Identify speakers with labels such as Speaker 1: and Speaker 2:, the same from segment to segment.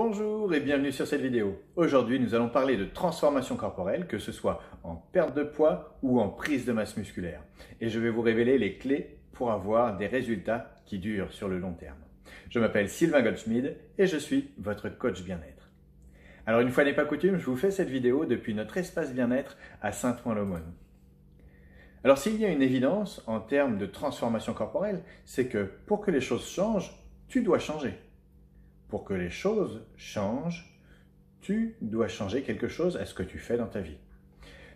Speaker 1: Bonjour et bienvenue sur cette vidéo. Aujourd'hui, nous allons parler de transformation corporelle, que ce soit en perte de poids ou en prise de masse musculaire. Et je vais vous révéler les clés pour avoir des résultats qui durent sur le long terme. Je m'appelle Sylvain Goldschmied et je suis votre coach bien-être. Alors une fois n'est pas coutume, je vous fais cette vidéo depuis notre espace bien-être à Saint-Ouen-l'Aumône. Alors s'il y a une évidence en termes de transformation corporelle, c'est que pour que les choses changent, tu dois changer. Pour que les choses changent, tu dois changer quelque chose à ce que tu fais dans ta vie.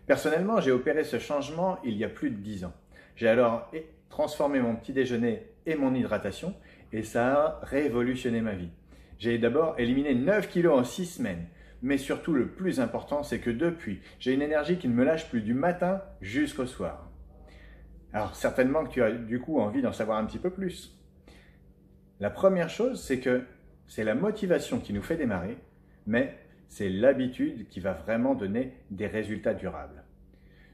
Speaker 1: Personnellement, j'ai opéré ce changement il y a plus de 10 ans. J'ai alors transformé mon petit déjeuner et mon hydratation et ça a révolutionné ma vie. J'ai d'abord éliminé 9 kilos en 6 semaines. Mais surtout, le plus important, c'est que depuis, j'ai une énergie qui ne me lâche plus du matin jusqu'au soir. Alors certainement que tu as du coup envie d'en savoir un petit peu plus. La première chose, c'est que c'est la motivation qui nous fait démarrer, mais c'est l'habitude qui va vraiment donner des résultats durables.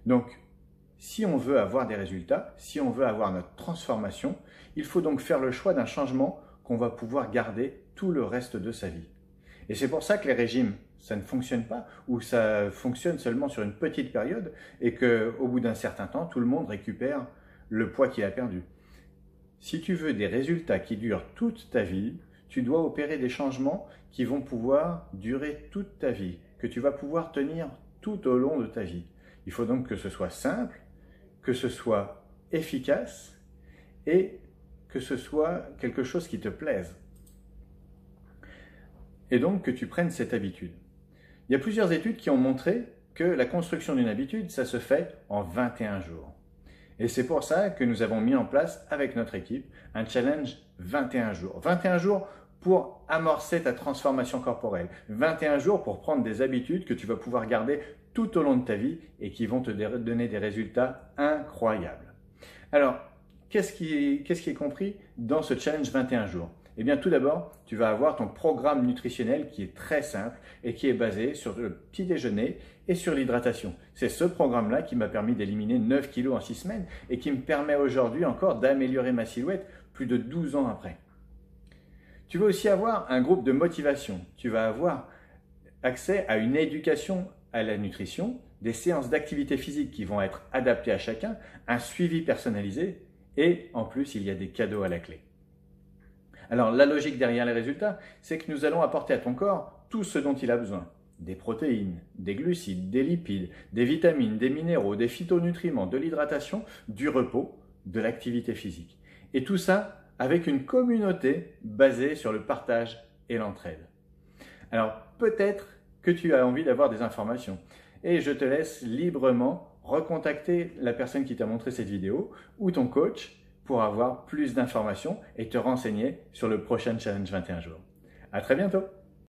Speaker 1: Donc, si on veut avoir des résultats, si on veut avoir notre transformation, il faut donc faire le choix d'un changement qu'on va pouvoir garder tout le reste de sa vie. Et c'est pour ça que les régimes, ça ne fonctionne pas, ou ça fonctionne seulement sur une petite période, et qu'au bout d'un certain temps, tout le monde récupère le poids qu'il a perdu. Si tu veux des résultats qui durent toute ta vie, tu dois opérer des changements qui vont pouvoir durer toute ta vie, que tu vas pouvoir tenir tout au long de ta vie. Il faut donc que ce soit simple, que ce soit efficace et que ce soit quelque chose qui te plaise. Et donc que tu prennes cette habitude. Il y a plusieurs études qui ont montré que la construction d'une habitude, ça se fait en 21 jours. Et c'est pour ça que nous avons mis en place avec notre équipe un challenge 21 jours. 21 jours pour amorcer ta transformation corporelle. 21 jours pour prendre des habitudes que tu vas pouvoir garder tout au long de ta vie et qui vont te donner des résultats incroyables. Alors, qu'est-ce qui est compris dans ce challenge 21 jours ? Eh bien, tout d'abord, tu vas avoir ton programme nutritionnel qui est très simple et qui est basé sur le petit déjeuner et sur l'hydratation. C'est ce programme-là qui m'a permis d'éliminer 9 kilos en 6 semaines et qui me permet aujourd'hui encore d'améliorer ma silhouette plus de 12 ans après. Tu vas aussi avoir un groupe de motivation. Tu vas avoir accès à une éducation à la nutrition, des séances d'activité physique qui vont être adaptées à chacun, un suivi personnalisé et en plus, il y a des cadeaux à la clé. Alors, la logique derrière les résultats, c'est que nous allons apporter à ton corps tout ce dont il a besoin. Des protéines, des glucides, des lipides, des vitamines, des minéraux, des phytonutriments, de l'hydratation, du repos, de l'activité physique. Et tout ça avec une communauté basée sur le partage et l'entraide. Alors, peut-être que tu as envie d'avoir des informations et je te laisse librement recontacter la personne qui t'a montré cette vidéo ou ton coach pour avoir plus d'informations et te renseigner sur le prochain challenge 21 jours. À très bientôt!